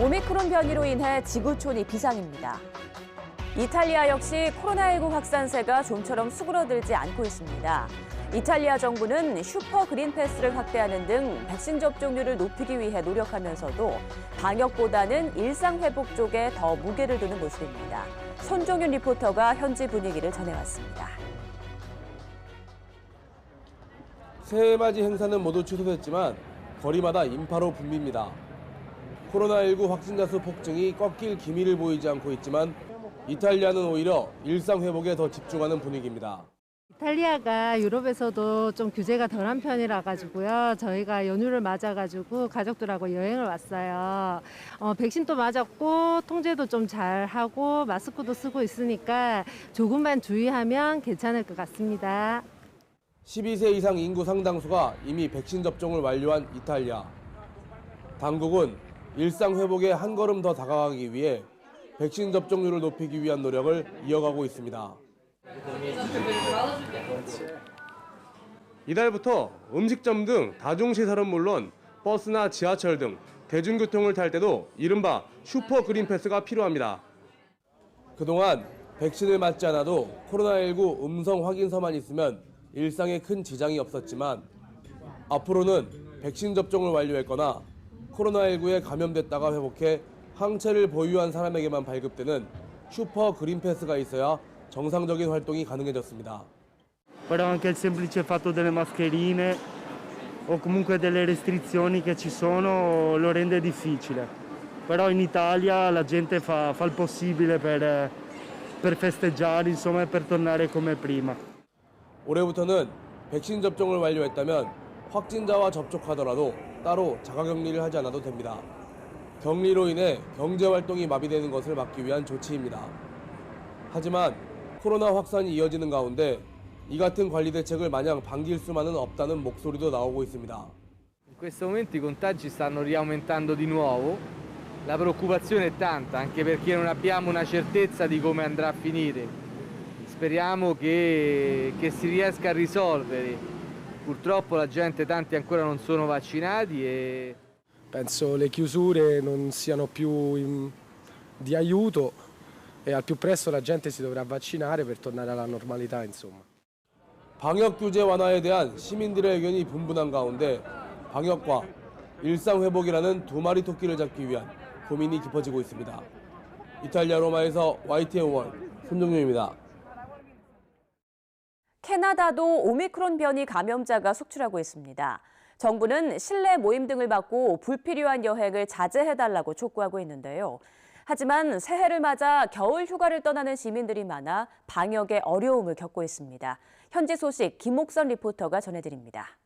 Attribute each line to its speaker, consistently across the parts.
Speaker 1: 오미크론 변이로 인해 지구촌이 비상입니다. 이탈리아 역시 코로나19 확산세가 좀처럼 수그러들지 않고 있습니다. 이탈리아 정부는 슈퍼 그린 패스를 확대하는 등 백신 접종률을 높이기 위해 노력하면서도 방역보다는 일상 회복 쪽에 더 무게를 두는 모습입니다. 손종윤 리포터가 현지 분위기를 전해왔습니다.
Speaker 2: 새해 맞이 행사는 모두 취소됐지만 거리마다 인파로 붐빕니다. 코로나19 확진자 수 폭증이 꺾일 기미를 보이지 않고 있지만 이탈리아는 오히려 일상 회복에 더 집중하는 분위기입니다.
Speaker 3: 이탈리아가 유럽에서도 좀 규제가 덜한 편이라 가지고요. 저희가 연휴를 맞아가지고 가족들하고 여행을 왔어요. 백신도 맞았고 통제도 좀 잘하고 마스크도 쓰고 있으니까 조금만 주의하면 괜찮을 것 같습니다.
Speaker 2: 12세 이상 인구 상당수가 이미 백신 접종을 완료한 이탈리아. 당국은 일상 회복에 한 걸음 더 다가가기 위해 백신 접종률을 높이기 위한 노력을 이어가고 있습니다. 이달부터 음식점 등 다중시설은 물론 버스나 지하철 등 대중교통을 탈 때도 이른바 슈퍼 그린 패스가 필요합니다. 그동안 백신을 맞지 않아도 코로나19 음성 확인서만 있으면 일상에 큰 지장이 없었지만 앞으로는 백신 접종을 완료했거나 코로나19에 감염됐다가 회복해 항체를 보유한 사람에게만 발급되는 슈퍼 그린 패스가 있어야 정상적인 활동이 가능해졌습니다.
Speaker 4: Però anche il semplice fatto delle mascherine o comunque delle restrizioni che ci sono lo rende difficile. Però in Italia la gente fa il possibile per festeggiare, insomma, e per tornare come prima.
Speaker 2: 올해부터는 백신 접종을 완료했다면 확진자와 접촉하더라도 따로 자가격리를 하지 않아도 됩니다. 격리로 인해 경제활동이 마비되는 것을 막기 위한 조치입니다. 하지만 코로나 확산이 이어지는 가운데 이 같은 관리 대책을 마냥 반길 수만은 없다는 목소리도 나오고 있습니다.
Speaker 5: In questo momento i contagi stanno riaumentando di nuovo. La preoccupazione è tanta, anche perché non abbiamo una certezza di come andrà a finire. Speriamo che si riesca a risolvere. Purtroppo la gente, tanti ancora non sono vaccinati e
Speaker 6: penso le chiusure non siano più di aiuto e al più presto la gente si dovrà vaccinare per tornare alla normalità, insomma.
Speaker 2: 방역 규제 완화에 대한 시민들의 의견이 분분한 가운데 방역과 일상 회복이라는 두 마리 토끼를 잡기 위한 고민이 깊어지고 있습니다. 이탈리아 로마에서 YTN 원 손종윤입니다.
Speaker 1: 캐나다도 오미크론 변이 감염자가 속출하고 있습니다. 정부는 실내 모임 등을 막고 불필요한 여행을 자제해달라고 촉구하고 있는데요. 하지만 새해를 맞아 겨울 휴가를 떠나는 시민들이 많아 방역에 어려움을 겪고 있습니다. 현지 소식 김옥선 리포터가 전해드립니다.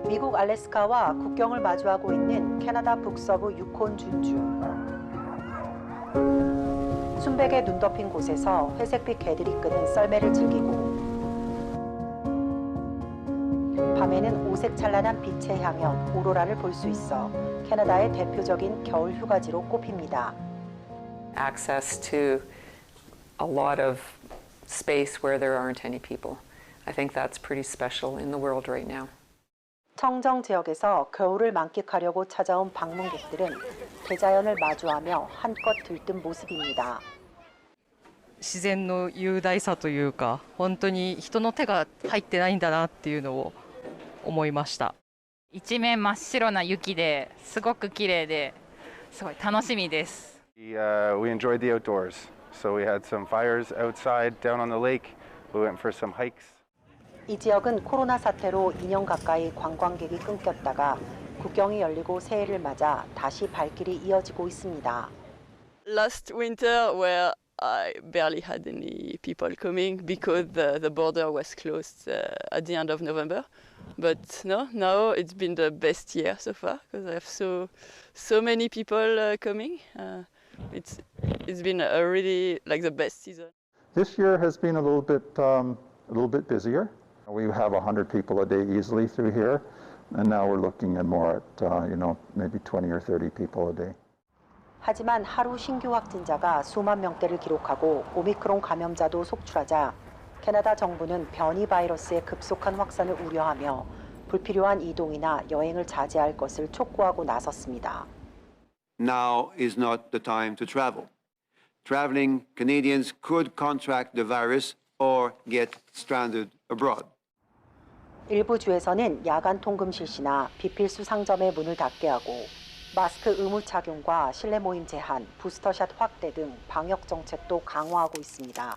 Speaker 7: 미국 알래스카와 국경을 마주하고 있는 캐나다 북서부 유콘 준주. 순백에 눈 덮인 곳에서 회색빛 개들이 끄는 썰매를 즐기고 밤에는 오색 찬란한 빛의 향연 오로라를 볼 수 있어 캐나다의 대표적인 겨울 휴가지로 꼽힙니다.
Speaker 8: Access to a lot of space where there aren't any people. I think that's pretty special in the world right now.
Speaker 7: 청정 지역에서 겨울을 만끽하려고 찾아온 방문객들은 대자연을 마주하며 한껏 들뜬 모습입니다.
Speaker 9: 自然の雄大さというか、本当に人の手が入ってないんだなっていうのを思いました。
Speaker 10: 一面真っ白な雪ですごく綺麗ですごい楽しみです。
Speaker 11: We enjoyed the outdoors, so we had some fires outside down on the lake. We went for some hikes.
Speaker 7: 이 지역은 코로나 사태로 2년 가까이 관광객이 끊겼다가 국경이 열리고 새해를 맞아 다시 발길이 이어지고 있습니다.
Speaker 12: Last winter where I barely had any people coming because the border was closed at the end of November. But no, now it's been the best year so far because I have so many people coming. It's been a really like the best season.
Speaker 13: This year has been a little bit busier. We have 100 people a day easily through here, and now we're looking at more at maybe 20 or 30 people a day.
Speaker 7: 하지만 하루 신규 확진자가 수만 명대를 기록하고 오미크론 감염자도 속출하자 캐나다 정부는 변이 바이러스의 급속한 확산을 우려하며 불필요한 이동이나 여행을 자제할 것을 촉구하고 나섰습니다.
Speaker 14: Now is not the time to travel. Traveling Canadians could contract the virus or get stranded abroad.
Speaker 7: 일부 주에서는 야간 통금 실시나 비필수 상점의 문을 닫게 하고 마스크 의무 착용과 실내 모임 제한, 부스터샷 확대 등 방역 정책도 강화하고 있습니다.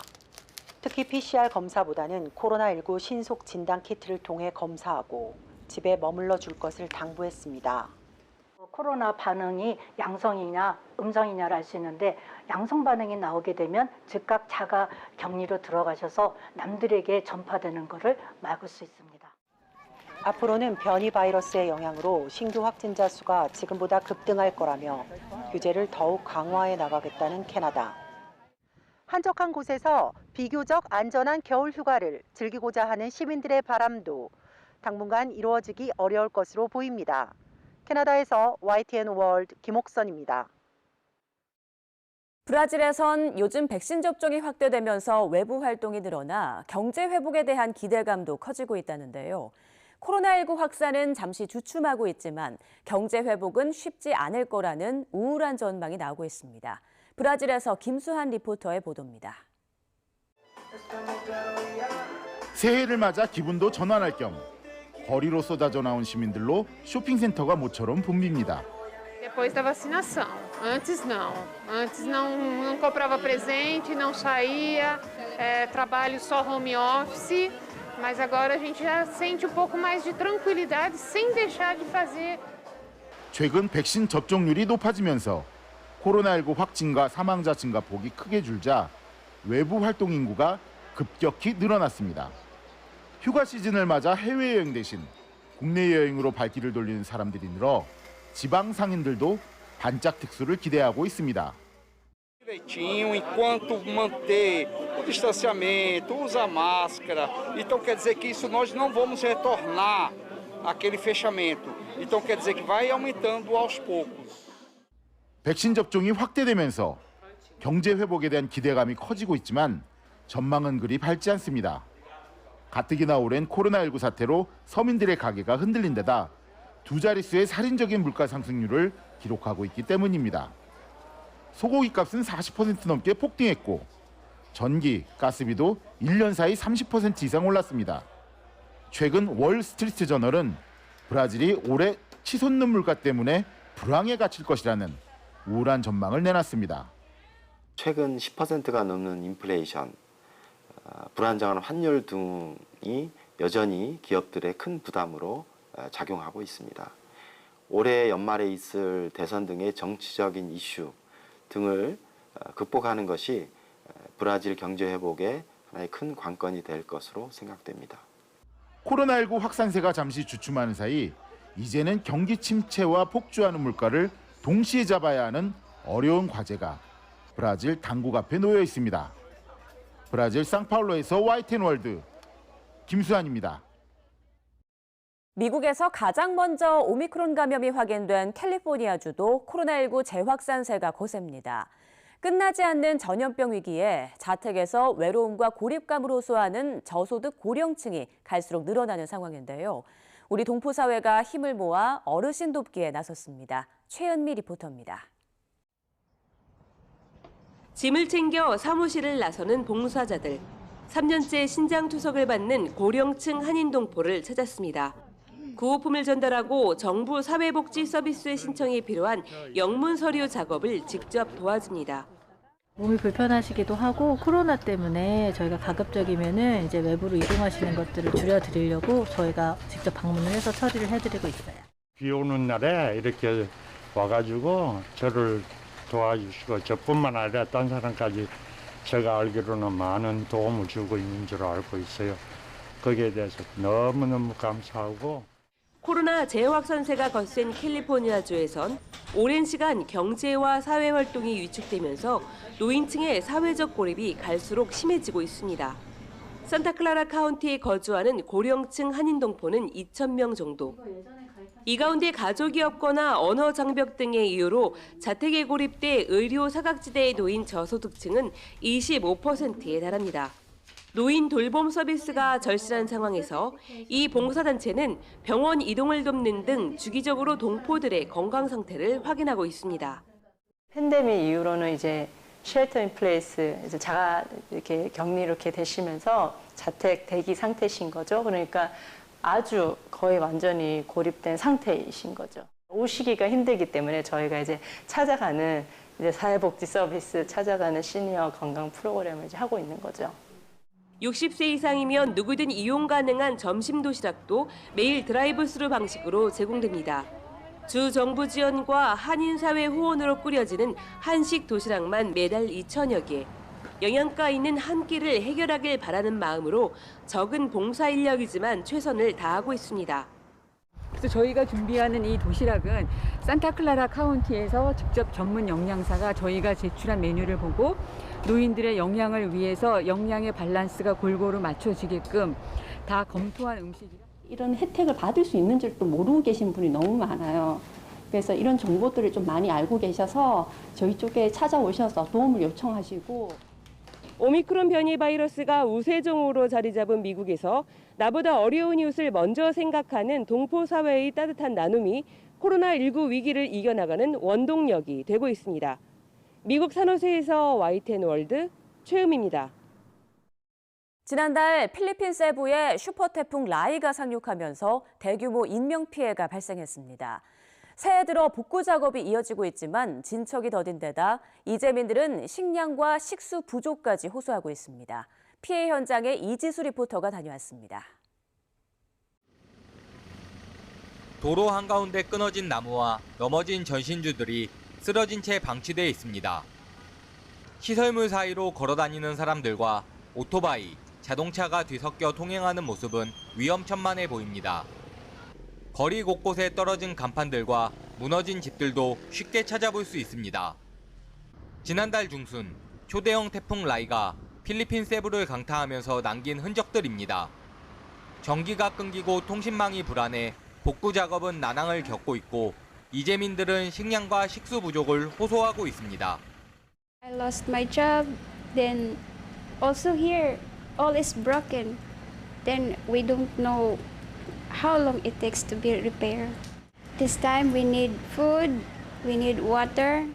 Speaker 7: 특히 PCR 검사보다는 코로나19 신속 진단 키트를 통해 검사하고 집에 머물러 줄 것을 당부했습니다.
Speaker 15: 코로나 반응이 양성이냐 음성이냐를 알 수 있는데 양성 반응이 나오게 되면 즉각 자가 격리로 들어가셔서 남들에게 전파되는 것을 막을 수 있습니다.
Speaker 7: 앞으로는 변이 바이러스의 영향으로 신규 확진자 수가 지금보다 급등할 거라며 규제를 더욱 강화해 나가겠다는 캐나다. 한적한 곳에서 비교적 안전한 겨울 휴가를 즐기고자 하는 시민들의 바람도 당분간 이루어지기 어려울 것으로 보입니다. 캐나다에서 YTN 월드 김옥선입니다.
Speaker 1: 브라질에선 요즘 백신 접종이 확대되면서 외부 활동이 늘어나 경제 회복에 대한 기대감도 커지고 있다는데요. 코로나19 확산은 잠시 주춤하고 있지만 경제 회복은 쉽지 않을 거라는 우울한 전망이 나오고 있습니다. 브라질에서 김수한 리포터의 보도입니다.
Speaker 16: 새해를 맞아 기분도 전환할 겸 거리로 쏟아져 나온 시민들로 쇼핑센터가 모처럼 붐빕니다.
Speaker 17: Depois da vacinação. Antes não comprava presente, não saía, trabalho só home office, mas agora a gente já sente pouco mais de tranquilidade sem deixar de fazer.
Speaker 16: 최근 백신 접종률이 높아지면서 코로나19 확진과 사망자 증가폭이 크게 줄자 외부 활동 인구가 급격히 늘어났습니다. 휴가 시즌을 맞아 해외여행 대신 국내 여행으로 발길을 돌리는 사람들이 늘어 지방 상인들도 반짝 특수를 기대하고 있습니다.
Speaker 18: Direitinho, enquanto manter o distanciamento, usar máscara. Então quer dizer que isso nós não vamos retornar àquele fechamento. Então quer dizer que vai aumentando aos poucos.
Speaker 16: 백신 접종이 확대되면서 경제 회복에 대한 기대감이 커지고 있지만 전망은 그리 밝지 않습니다. 가뜩이나 오랜 코로나19 사태로 서민들의 가계가 흔들린 데다 두 자릿수의 살인적인 물가 상승률을 기록하고 있기 때문입니다. 소고기 값은 40% 넘게 폭등했고 전기, 가스비도 1년 사이 30% 이상 올랐습니다. 최근 월스트리트 저널은 브라질이 올해 치솟는 물가 때문에 불황에 갇힐 것이라는 우울한 전망을 내놨습니다.
Speaker 19: 최근 10%가 넘는 인플레이션, 불안정한 환율 등이 여전히 기업들의 큰 부담으로 작용하고 있습니다. 올해 연말에 있을 대선 등의 정치적인 이슈 등을 극복하는 것이 브라질 경제 회복에 하나의 큰 관건이 될 것으로 생각됩니다.
Speaker 16: 코로나19 확산세가 잠시 주춤하는 사이 이제는 경기 침체와 폭주하는 물가를 동시에 잡아야 하는 어려운 과제가 브라질 당국 앞에 놓여 있습니다. 브라질 상파울로에서 YTN 월드 김수환입니다.
Speaker 1: 미국에서 가장 먼저 오미크론 감염이 확인된 캘리포니아주도 코로나19 재확산세가 거셉니다. 끝나지 않는 전염병 위기에 자택에서 외로움과 고립감을 호소하는 저소득 고령층이 갈수록 늘어나는 상황인데요. 우리 동포사회가 힘을 모아 어르신 돕기에 나섰습니다. 최은미 리포터입니다.
Speaker 20: 짐을 챙겨 사무실을 나서는 봉사자들. 3년째 신장 투석을 받는 고령층 한인동포를 찾았습니다. 구호품을 전달하고 정부 사회복지 서비스의 신청이 필요한 영문 서류 작업을 직접 도와줍니다.
Speaker 21: 몸이 불편하시기도 하고 코로나 때문에 저희가 가급적이면은 이제 외부로 이동하시는 것들을 줄여드리려고 저희가 직접 방문을 해서 처리를 해드리고 있어요.
Speaker 4: 비 오는 날에 이렇게 와가지고 저를 도와주시고 저뿐만 아니라 딴 사람까지 제가 알기로는 많은 도움을 주고 있는 줄 알고 있어요. 거기에 대해서 너무너무 감사하고.
Speaker 20: 코로나 재확산세가 거센 캘리포니아주에선 오랜 시간 경제와 사회활동이 위축되면서 노인층의 사회적 고립이 갈수록 심해지고 있습니다. 산타클라라 카운티에 거주하는 고령층 한인동포는 2,000명 정도. 이 가운데 가족이 없거나 언어 장벽 등의 이유로 자택에 고립돼 의료 사각지대에 놓인 저소득층은 25%에 달합니다. 노인 돌봄 서비스가 절실한 상황에서 이 봉사단체는 병원 이동을 돕는 등 주기적으로 동포들의 건강 상태를 확인하고 있습니다.
Speaker 3: 팬데믹 이후로는 이제 쉘터 인 플레이스, 이제 자가 이렇게 격리 이렇게 되시면서 자택 대기 상태신 거죠. 그러니까 아주 거의 완전히 고립된 상태이신 거죠. 오시기가 힘들기 때문에 저희가 이제 찾아가는 이제 사회복지 서비스 찾아가는 시니어 건강 프로그램을 이제 하고 있는 거죠.
Speaker 20: 60세 이상이면 누구든 이용 가능한 점심 도시락도 매일 드라이브스루 방식으로 제공됩니다. 주 정부 지원과 한인사회 후원으로 꾸려지는 한식 도시락만 매달 2,000여 개. 영양가 있는 한 끼를 해결하길 바라는 마음으로 적은 봉사 인력이지만 최선을 다하고 있습니다.
Speaker 22: 그래서 저희가 준비하는 이 도시락은 산타클라라 카운티에서 직접 전문 영양사가 저희가 제출한 메뉴를 보고 노인들의 영양을 위해서 영양의 밸런스가 골고루 맞춰지게끔 다 검토한 음식이라.
Speaker 23: 이런 혜택을 받을 수 있는 줄도 모르고 계신 분이 너무 많아요. 그래서 이런 정보들을 좀 많이 알고 계셔서 저희 쪽에 찾아오셔서 도움을 요청하시고.
Speaker 20: 오미크론 변이 바이러스가 우세종으로 자리 잡은 미국에서 나보다 어려운 이웃을 먼저 생각하는 동포 사회의 따뜻한 나눔이 코로나19 위기를 이겨나가는 원동력이 되고 있습니다. 미국 산호세에서 YTN 월드 최음입니다.
Speaker 1: 지난달 필리핀 세부에 슈퍼 태풍 라이가 상륙하면서 대규모 인명피해가 발생했습니다. 새해 들어 복구 작업이 이어지고 있지만 진척이 더딘 데다 이재민들은 식량과 식수 부족까지 호소하고 있습니다. 피해 현장에 이지수 리포터가 다녀왔습니다.
Speaker 24: 도로 한가운데 끊어진 나무와 넘어진 전신주들이 쓰러진 채 방치돼 있습니다. 시설물 사이로 걸어다니는 사람들과 오토바이, 자동차가 뒤섞여 통행하는 모습은 위험천만해 보입니다. 거리 곳곳에 떨어진 간판들과 무너진 집들도 쉽게 찾아볼 수 있습니다. 지난달 중순, 초대형 태풍 라이가 필리핀 세부를 강타하면서 남긴 흔적들입니다. 전기가 끊기고 통신망이 불안해 복구 작업은 난항을 겪고 있고 이재민들은 식량과 식수 부족을 호소하고 있습니다.
Speaker 25: I lost my job. Then also here, all is broken. Then we don't know how long it takes to be repaired. This time we need food, we need water.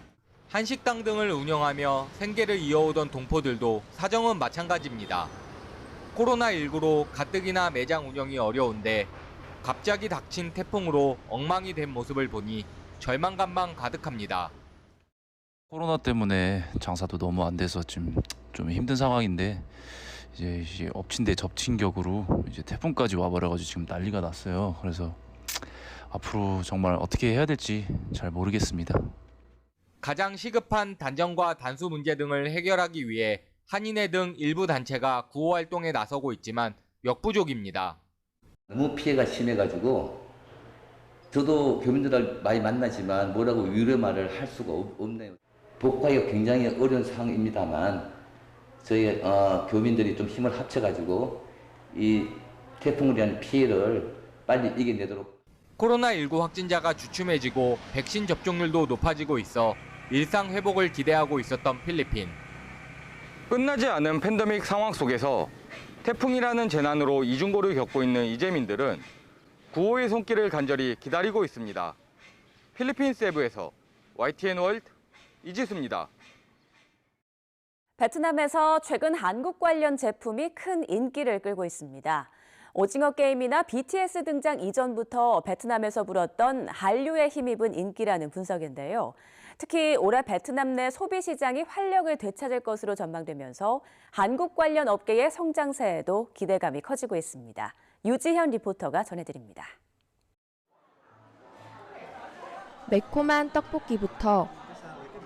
Speaker 24: 한식당 등을 운영하며 생계를 이어오던 동포들도 사정은 마찬가지입니다. 코로나19로 가뜩이나 매장 운영이 어려운데 갑자기 닥친 태풍으로 엉망이 된 모습을 보니 절망감만 가득합니다.
Speaker 26: 코로나 때문에 장사도 너무 안 돼서 좀 힘든 상황인데 이제 엎친 데 접친 격으로 이제 태풍까지 와버려가지고 지금 난리가 났어요. 그래서 앞으로 정말 어떻게 해야 될지 잘 모르겠습니다.
Speaker 24: 가장 시급한 단전과 단수 문제 등을 해결하기 위해 한인회 등 일부 단체가 구호 활동에 나서고 있지만 역부족입니다.
Speaker 27: 너무 피해가 심해가지고 저도 교민들을 많이 만나지만 뭐라고 위로의 말을 할 수가 없네요. 복구하기가 굉장히 어려운 상황입니다만 저희 교민들이 좀 힘을 합쳐가지고 이 태풍으로 인한 피해를 빨리 이겨내도록.
Speaker 24: 코로나19 확진자가 주춤해지고 백신 접종률도 높아지고 있어 일상 회복을 기대하고 있었던 필리핀.
Speaker 28: 끝나지 않은 팬데믹 상황 속에서 태풍이라는 재난으로 이중고를 겪고 있는 이재민들은 구호의 손길을 간절히 기다리고 있습니다. 필리핀 세부에서 YTN 월드 이지수입니다.
Speaker 1: 베트남에서 최근 한국 관련 제품이 큰 인기를 끌고 있습니다. 오징어 게임이나 BTS 등장 이전부터 베트남에서 불었던 한류에 힘입은 인기라는 분석인데요. 특히 올해 베트남 내 소비 시장이 활력을 되찾을 것으로 전망되면서 한국 관련 업계의 성장세에도 기대감이 커지고 있습니다. 유지현 리포터가 전해드립니다.
Speaker 29: 매콤한 떡볶이부터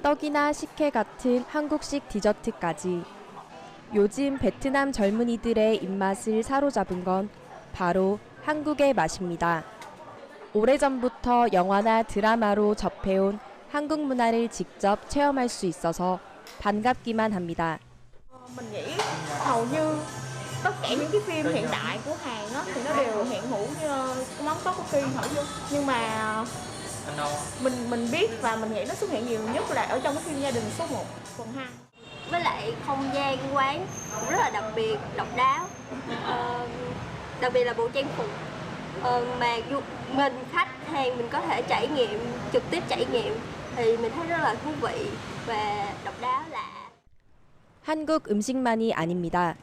Speaker 29: 떡이나 식혜 같은 한국식 디저트까지 요즘 베트남 젊은이들의 입맛을 사로잡은 건 바로 한국의 맛입니다. 오래전부터 영화나 드라마로 접해온 한국 문화를 직접 체험할 수 있어서 반갑기만 합니다.
Speaker 30: Mình nghĩ hầu như tất cả những cái phim hiện đại của Hàn á, thì nó đều hiện hữu như món tteokbokki thôi. Nhưng mà mình biết và mình nghĩ nó xuất hiện nhiều nhất là ở trong cái phim Gia đình số 1, phần 2.
Speaker 2: với lại không gian quán cũng rất là đặc biệt, độc đáo. Đặc biệt là bộ trang phục mà mình khách hàng mình có thể trải nghiệm, trực tiếp trải nghiệm thì mình thấy rất là thú vị và độc đáo lạ.
Speaker 29: 한국 음식만이 아닙니다.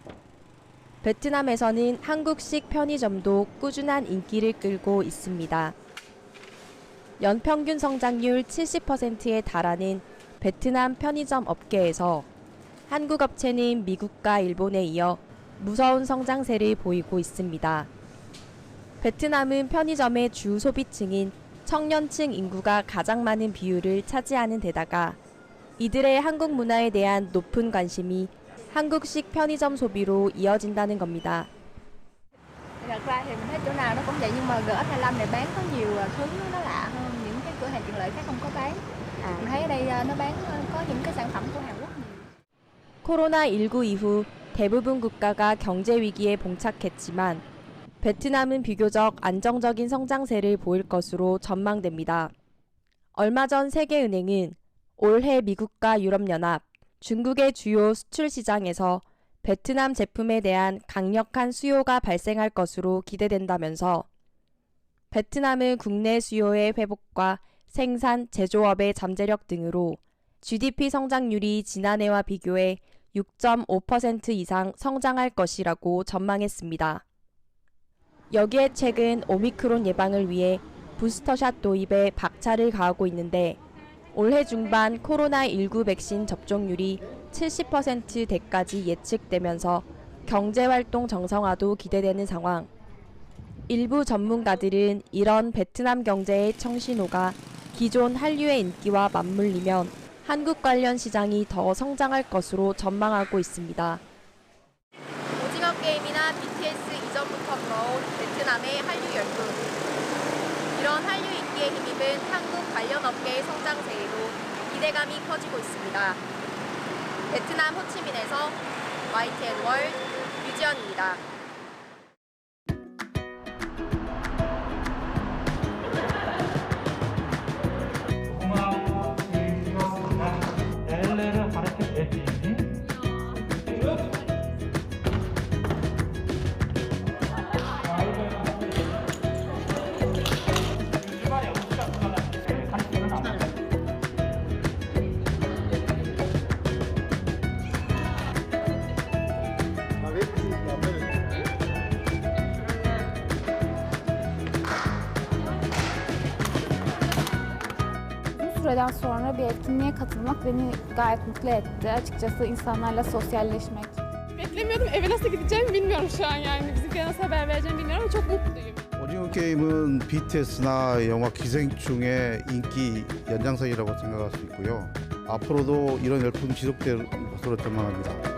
Speaker 29: 베트남에서는 한국식 편의점도 꾸준한 인기를 끌고 있습니다. 연평균 성장률 70%에 달하는 베트남 편의점 업계에서 한국 업체는 미국과 일본에 이어 무서운 성장세를 보이고 있습니다. 베트남은 편의점의 주 소비층인 청년층 인구가 가장 많은 비율을 차지하는 데다가 이들의 한국 문화에 대한 높은 관심이 한국식 편의점 소비로 이어진다는 겁니다.
Speaker 2: Thật ra thì mình thấy chỗ nào nó cũng vậy nhưng mà GX25 này bán có nhiều thứ nó lạ hơn những cái cửa hàng tiện lợi khác không có bán. Mình thấy ở đây nó bán có những cái sản phẩm của Hàn Quốc nhiều.
Speaker 29: 코로나19 이후 대부분 국가가 경제 위기에 봉착했지만 베트남은 비교적 안정적인 성장세를 보일 것으로 전망됩니다. 얼마 전 세계은행은 올해 미국과 유럽연합, 중국의 주요 수출 시장에서 베트남 제품에 대한 강력한 수요가 발생할 것으로 기대된다면서 베트남은 국내 수요의 회복과 생산, 제조업의 잠재력 등으로 GDP 성장률이 지난해와 비교해 6.5% 이상 성장할 것이라고 전망했습니다. 여기에 최근 오미크론 예방을 위해 부스터샷 도입에 박차를 가하고 있는데 올해 중반 코로나19 백신 접종률이 70%대까지 예측되면서 경제활동 정상화도 기대되는 상황. 일부 전문가들은 이런 베트남 경제의 청신호가 기존 한류의 인기와 맞물리면 한국 관련 시장이 더 성장할 것으로 전망하고 있습니다. 오징어 게임이나 BTS 이전부터 불어온 베트남의 한류 열풍. 이런 한류 인기에 힘입은 한국 관련 업계의 성장세에도 기대감이 커지고 있습니다. 베트남 호치민에서 YTN 월드 유지연입니다.
Speaker 5: Süreden sonra bir etkinliğe katılmak beni gayet mutlu etti. Açıkçası insanlarla sosyalleşmek.
Speaker 17: Beklemiyordum. Eve nasıl gideceğimi bilmiyorum şu an yani. Bizimkilere nasıl haber vereceğimi bilmiyorum ama çok mutluyum.
Speaker 6: 오징어 게임은 BTS나 영화 기생충의 인기 연장선이라고 생각할 수 있고요. 앞으로도 이런 열풍이 지속될 것으로 전망합니다.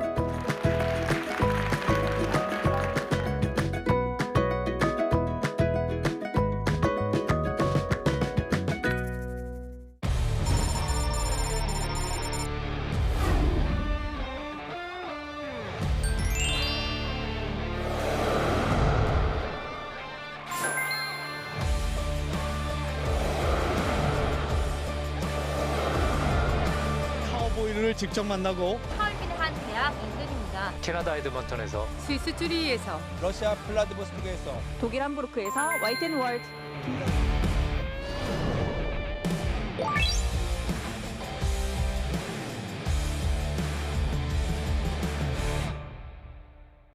Speaker 8: 카우보이를 직접 만나고
Speaker 29: 하얼빈의 한 대학 인근입니다.
Speaker 8: 캐나다 에드먼턴에서
Speaker 22: 스위스 쭈리히에서
Speaker 8: 러시아 플라디보스토크에서
Speaker 1: 독일 함부르크에서 YTN 월드